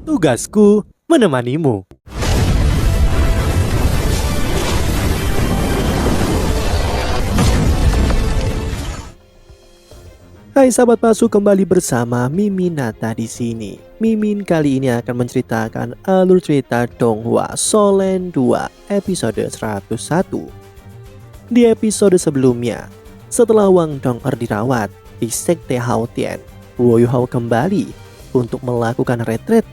Tugasku menemanimu. Hai sahabat masuk, kembali bersama Mimin Nata di sini. Mimin kali ini akan menceritakan alur cerita Donghua Solen 2 episode 101. Di episode sebelumnya, setelah Wang Dong'er dirawat di Sekte Haotian, Wo Yuhao kembali untuk melakukan retret.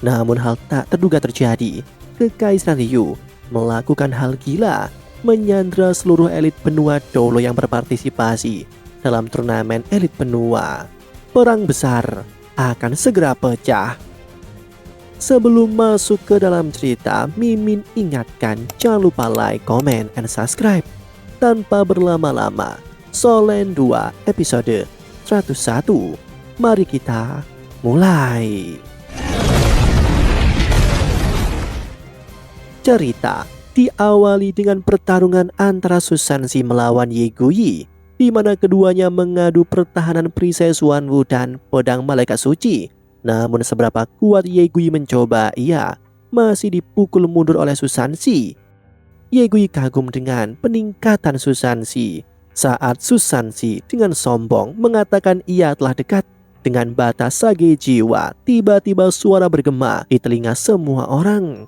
Namun hal tak terduga terjadi. Kekaisaran Ryu melakukan hal gila, menyandra seluruh elit benua Dolo yang berpartisipasi dalam turnamen elit benua. Perang besar akan segera pecah. Sebelum masuk ke dalam cerita, Mimin ingatkan jangan lupa like, comment, and subscribe. Tanpa berlama-lama, Solen 2 episode 101. Mari kita mulai. Cerita diawali dengan pertarungan antara Susansi melawan Ye Guyi, di mana keduanya mengadu pertahanan perisai Xuanwu dan pedang malaikat suci. Namun seberapa kuat Ye Guyi mencoba, ia masih dipukul mundur oleh Susansi. Ye Guyi kagum dengan peningkatan Susansi saat Susansi dengan sombong mengatakan ia telah dekat dengan batas sage jiwa. Tiba-tiba suara bergema di telinga semua orang.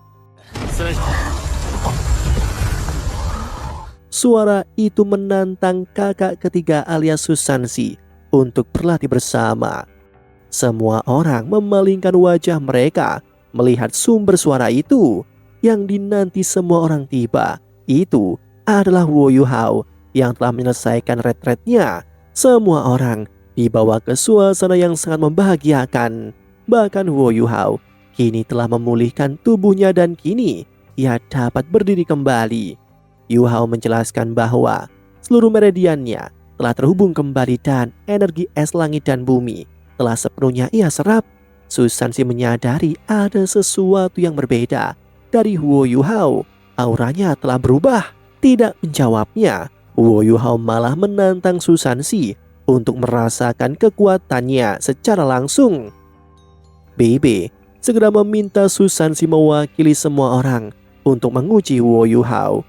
Suara itu menantang kakak ketiga alias Susansi untuk berlatih bersama. Semua orang memalingkan wajah mereka melihat sumber suara itu. Yang dinanti semua orang tiba, itu adalah Wo Yuhao yang telah menyelesaikan retretnya. Semua orang dibawa ke suasana yang sangat membahagiakan. Bahkan Wo Yuhao kini telah memulihkan tubuhnya dan kini ia dapat berdiri kembali. Yuhao menjelaskan bahwa seluruh meridiannya telah terhubung kembali dan energi es langit dan bumi telah sepenuhnya ia serap. Susansi menyadari ada sesuatu yang berbeda dari Wo Yuhao. Auranya telah berubah. Tidak menjawabnya, Wo Yuhao malah menantang Susansi untuk merasakan kekuatannya secara langsung. BB segera meminta Susansi mewakili semua orang untuk menguji Wo Yuhao.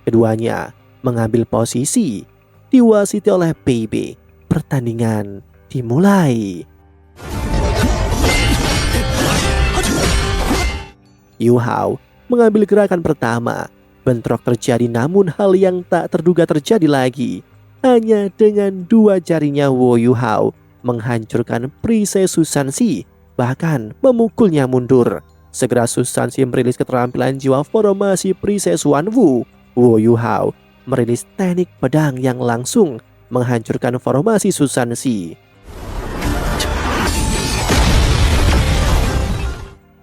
Keduanya mengambil posisi, diwasiti oleh BB. Pertandingan dimulai. Yuhao mengambil gerakan pertama. Bentrok terjadi, namun hal yang tak terduga terjadi lagi. Hanya dengan dua jarinya Wo Yuhao menghancurkan perisai Susansi, bahkan memukulnya mundur. Segera Susansi merilis keterampilan jiwa formasi perisai Xuanwu. Wo Yuhao merilis teknik pedang yang langsung menghancurkan formasi Susansi.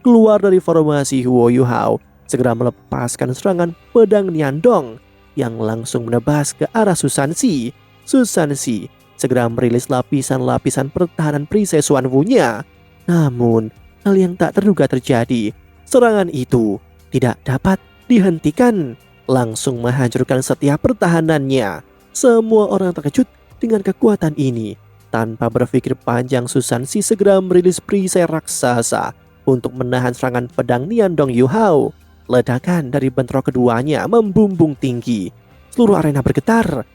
Keluar dari formasi, Wo Yuhao segera melepaskan serangan pedang Niandong yang langsung menebas ke arah Susansi. Susansi segera merilis lapisan-lapisan pertahanan perisai Xuanwu-nya. Namun hal yang tak terduga terjadi. Serangan itu tidak dapat dihentikan, langsung menghancurkan setiap pertahanannya. Semua orang terkejut dengan kekuatan ini. Tanpa berpikir panjang, Susansi segera merilis perisai raksasa untuk menahan serangan pedang Niandong Yuhao. Ledakan dari bentrok keduanya membumbung tinggi. Seluruh arena bergetar.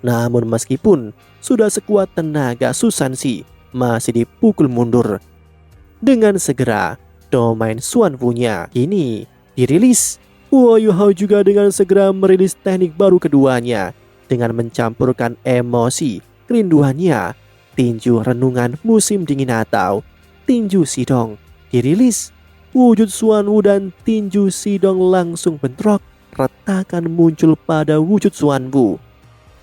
Namun meskipun sudah sekuat tenaga, Susansi masih dipukul mundur. Dengan segera domain Xuanwu-nya kini dirilis. Wo Yuhao juga dengan segera merilis teknik baru keduanya dengan mencampurkan emosi kerinduannya. Tinju renungan musim dingin atau tinju Sidong dirilis. Wujud Xuanwu dan tinju Sidong langsung bentrok. Retakan muncul pada wujud Xuanwu.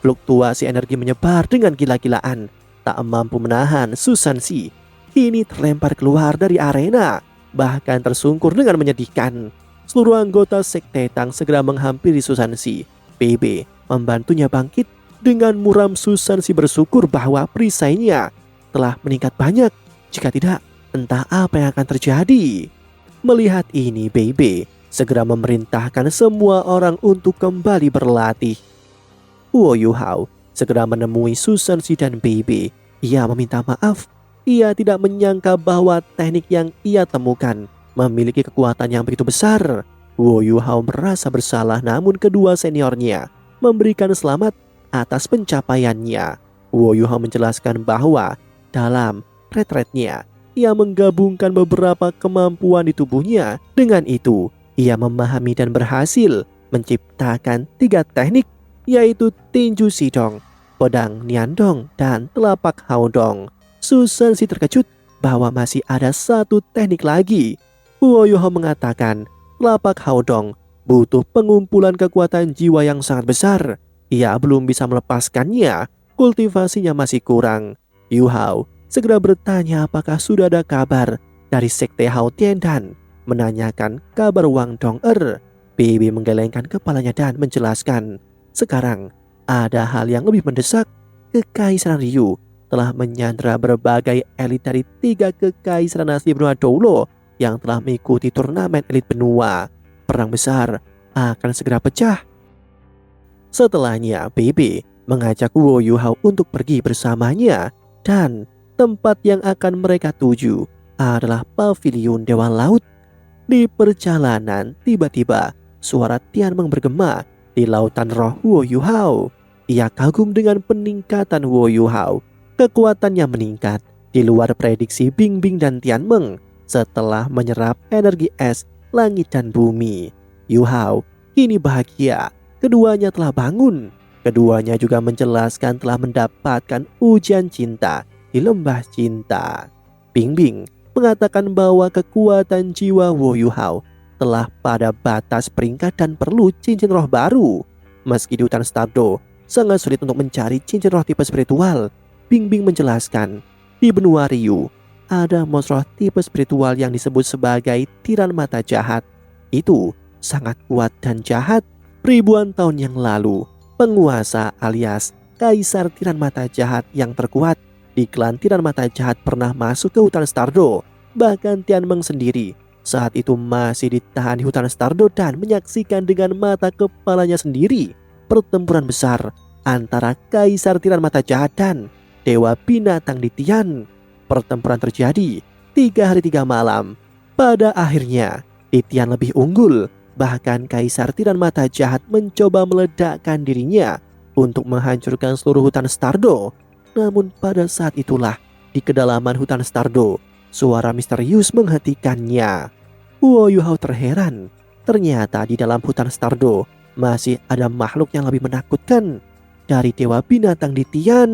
Fluktuasi energi menyebar dengan gila-gilaan. Tak mampu menahan, Susansi kini terlempar keluar dari arena, bahkan tersungkur dengan menyedihkan. Seluruh anggota Sekte Tang segera menghampiri Susansi. BB membantunya bangkit. Dengan muram, Susansi bersyukur bahwa perisainya telah meningkat banyak. Jika tidak, entah apa yang akan terjadi. Melihat ini, BB segera memerintahkan semua orang untuk kembali berlatih. Wo Yuhao segera menemui Susansi dan BB. Ia meminta maaf. Ia tidak menyangka bahwa teknik yang ia temukan memiliki kekuatan yang begitu besar. Wu Yuhao merasa bersalah, namun kedua seniornya memberikan selamat atas pencapaiannya. Wu Yuhao menjelaskan bahwa dalam retretnya ia menggabungkan beberapa kemampuan di tubuhnya. Dengan itu, ia memahami dan berhasil menciptakan 3 teknik, yaitu tinju Sidong, pedang Niandong, dan telapak Haodong. Susan si terkejut bahwa masih ada 1 teknik lagi. Wu Yuhao mengatakan telapak Haodong butuh pengumpulan kekuatan jiwa yang sangat besar. Ia belum bisa melepaskannya, kultivasinya masih kurang. Yuhao segera bertanya apakah sudah ada kabar dari Sekte Hao Tiandan, menanyakan kabar Wang Dong-er. Bibi menggelengkan kepalanya dan menjelaskan, sekarang ada hal yang lebih mendesak. Kekaisaran Ryu telah menyandra berbagai elit dari 3 kekaisaran asli benua Doulo yang telah mengikuti turnamen elit benua. Perang besar akan segera pecah. Setelahnya, BB mengajak Wu Yuhao untuk pergi bersamanya, dan tempat yang akan mereka tuju adalah paviliun Dewa Laut. Di perjalanan, tiba-tiba suara Tianmeng bergema di lautan roh Wu Yuhao. Ia kagum dengan peningkatan Wu Yuhao. Kekuatannya meningkat di luar prediksi Bingbing dan Tianmeng setelah menyerap energi es, langit dan bumi. Yuhao kini bahagia, keduanya telah bangun. Keduanya juga menjelaskan telah mendapatkan ujian cinta di lembah cinta. Bingbing mengatakan bahwa kekuatan jiwa Wu Yuhao telah pada batas peringkat dan perlu cincin roh baru. Meski di hutan Stardo sangat sulit untuk mencari cincin roh tipe spiritual, Bingbing menjelaskan di benua Ryu ada monster tipe spiritual yang disebut sebagai tiran mata jahat. Itu sangat kuat dan jahat. Ribuan tahun yang lalu, penguasa alias kaisar tiran mata jahat yang terkuat di klan tiran mata jahat pernah masuk ke hutan Stardo. Bahkan Tianmeng sendiri saat itu masih ditahan di hutan Stardo dan menyaksikan dengan mata kepalanya sendiri pertempuran besar antara kaisar tiran mata jahat dan dewa binatang di Tian. Pertempuran terjadi 3 hari 3 malam. Pada akhirnya Titian lebih unggul. Bahkan kaisar tiran mata jahat mencoba meledakkan dirinya untuk menghancurkan seluruh hutan Stardo. Namun pada saat itulah, di kedalaman hutan Stardo, suara misterius menghentikannya. Wu Yuhao terheran. Ternyata di dalam hutan Stardo masih ada makhluk yang lebih menakutkan dari dewa binatang di Tian.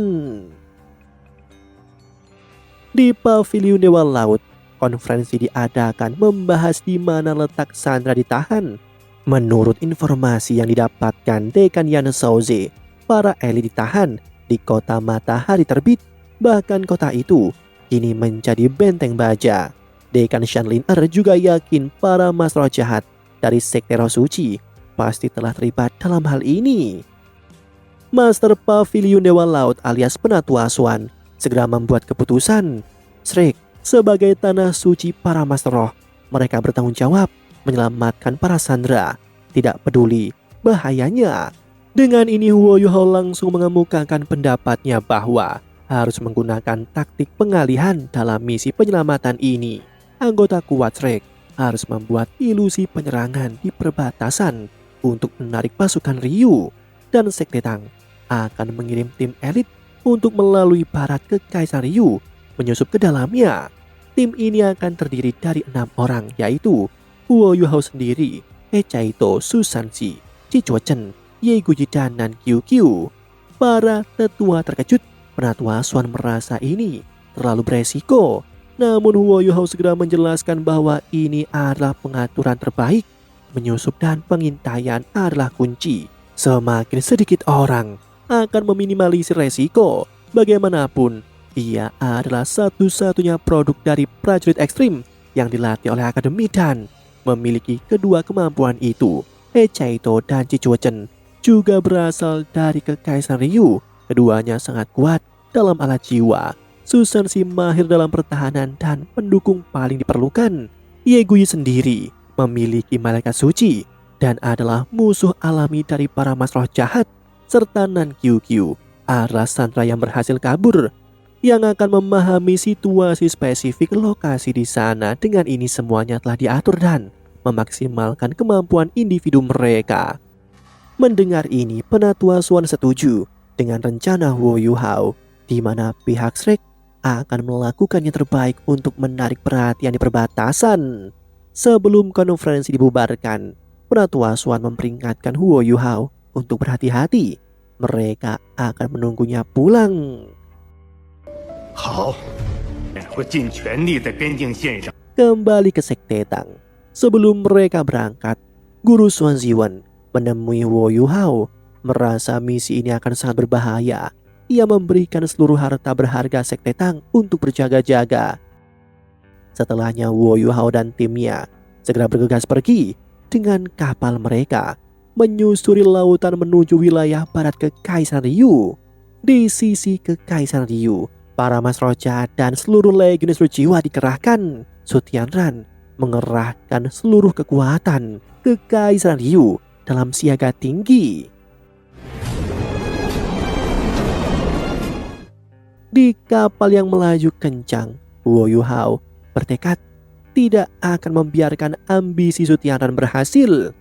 Di paviliun Dewa Laut, konferensi diadakan membahas di mana letak Sandra ditahan. Menurut informasi yang didapatkan Dekan Yan Shaoze, para elit ditahan di kota matahari terbit. Bahkan kota itu kini menjadi benteng baja. Dekan Shanlin juga yakin para mas roh jahat dari Sekte Roh Suci pasti telah terlibat dalam hal ini. Master Paviliun Dewa Laut alias Penatua Swan segera membuat keputusan. Shrek sebagai tanah suci para master roh, mereka bertanggung jawab menyelamatkan para sandera, tidak peduli bahayanya. Dengan ini Wu Yuhao langsung mengemukakan pendapatnya bahwa harus menggunakan taktik pengalihan dalam misi penyelamatan ini. Anggota kuat Shrek harus membuat ilusi penyerangan di perbatasan untuk menarik pasukan Ryu, dan Sekte Tang akan mengirim tim elit untuk melalui barat Kekaisaran Ryu menyusup ke dalamnya. Tim ini akan terdiri dari 6 orang, yaitu Wu Yuhao sendiri, He Chaito, Susan Si, Chi Chuo Chen, Ye Guji dan Qiu Qiu. Para tetua terkejut. Penatua Swan merasa ini terlalu beresiko. Namun Wu Yuhao segera menjelaskan bahwa ini adalah pengaturan terbaik. Menyusup dan pengintaian adalah kunci. Semakin sedikit orang akan meminimalisir resiko. Bagaimanapun, dia adalah satu-satunya produk dari prajurit ekstrim yang dilatih oleh akademi dan memiliki kedua kemampuan itu. He Chaito dan Chi Chuo Chen juga berasal dari Kekaisaran Ryu. Keduanya sangat kuat dalam alat jiwa. Susan Si mahir dalam pertahanan dan pendukung paling diperlukan. Ye Guyi sendiri memiliki malaikat suci dan adalah musuh alami dari para mas roh jahat. Serta Nan Qiu Qiu adalah sandera yang berhasil kabur. yang akan memahami situasi spesifik lokasi di sana. Dengan ini semuanya telah diatur dan memaksimalkan kemampuan individu mereka. Mendengar ini, Penatua Swan setuju dengan rencana Huo Yuhao, di mana pihak Shrek akan melakukan yang terbaik untuk menarik perhatian di perbatasan. Sebelum konferensi dibubarkan, Penatua Swan memperingatkan Huo Yuhao untuk berhati-hati. Mereka akan menunggunya pulang. 好，会尽全力在边境线上。 Kembali ke Sekte Tang. Sebelum mereka berangkat, Guru Xuan Ziwen menemui Huo Yuhao. Merasa misi ini akan sangat berbahaya. Ia memberikan seluruh harta berharga Sekte Tang untuk berjaga-jaga. Setelahnya Huo Yuhao dan timnya segera bergegas pergi dengan kapal mereka, menyusuri lautan menuju wilayah barat Kekaisaran Ryu. Di sisi Kekaisaran Ryu, para Masroja dan seluruh legionis berjiwa dikerahkan. Su Tianran mengerahkan seluruh kekuatan Kekaisaran Ryu dalam siaga tinggi. Di kapal yang melaju kencang, Huo Yuhao bertekad tidak akan membiarkan ambisi Su Tianran berhasil.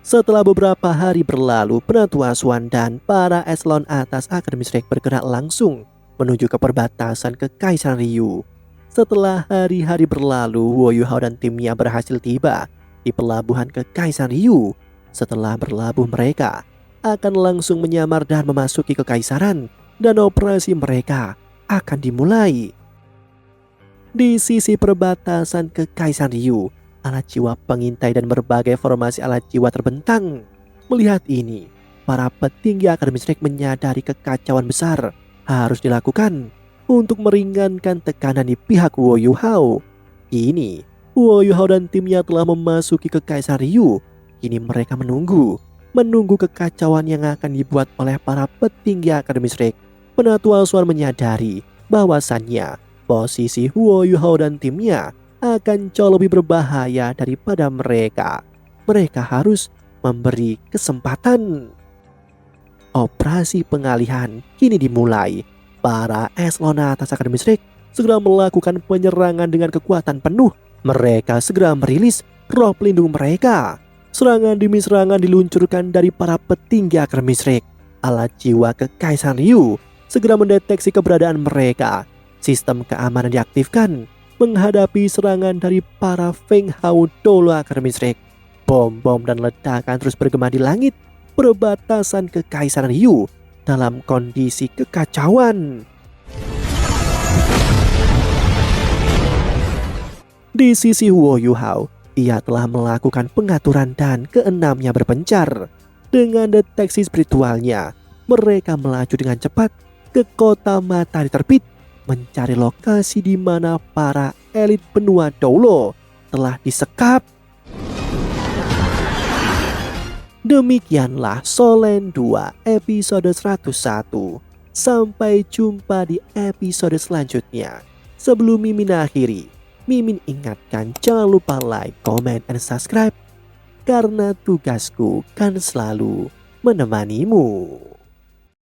Setelah beberapa hari berlalu, Penatua Swan dan para eselon atas Akademi Shrek bergerak langsung menuju ke perbatasan Kekaisaran Ryu. Setelah hari-hari berlalu, Huo Yuhao dan timnya berhasil tiba di pelabuhan Kekaisaran Ryu. Setelah berlabuh, mereka akan langsung menyamar dan memasuki Kekaisaran, dan operasi mereka akan dimulai. Di sisi perbatasan Kekaisaran Ryu, alat jiwa pengintai dan berbagai formasi alat jiwa terbentang. Melihat ini, para petinggi Akademi Shrek menyadari kekacauan besar harus dilakukan untuk meringankan tekanan di pihak Huo Yuhao. Kini, Huo Yuhao dan timnya telah memasuki Kekaisaran Ryu. Kini mereka menunggu kekacauan yang akan dibuat oleh para petinggi Akademi Shrek. Penatua Swan menyadari bahwasannya posisi Huo Yuhao dan timnya akan jauh lebih berbahaya daripada mereka. Mereka harus memberi kesempatan. Operasi pengalihan kini dimulai. Para eselon atas Akademi Shrek segera melakukan penyerangan dengan kekuatan penuh. Mereka segera merilis roh pelindung mereka. Serangan demi serangan diluncurkan dari para petinggi Akademi Shrek. Alat jiwa Kekaisaran Ryu segera mendeteksi keberadaan mereka. Sistem keamanan diaktifkan menghadapi serangan dari para Feng Hao Dolo Akademi Shrek. Bom-bom dan ledakan terus bergema di langit perbatasan Kekaisaran Ryu dalam kondisi kekacauan. Di sisi Huo Yuhao, ia telah melakukan pengaturan dan keenamnya berpencar. Dengan deteksi spiritualnya, mereka melaju dengan cepat ke kota matahari terbit, mencari lokasi di mana para elit benua Dolo telah disekap. Demikianlah Solen 2 episode 101. Sampai jumpa di episode selanjutnya. Sebelum Mimin akhiri, Mimin ingatkan jangan lupa like, comment, and subscribe. Karena tugasku kan selalu menemanimu.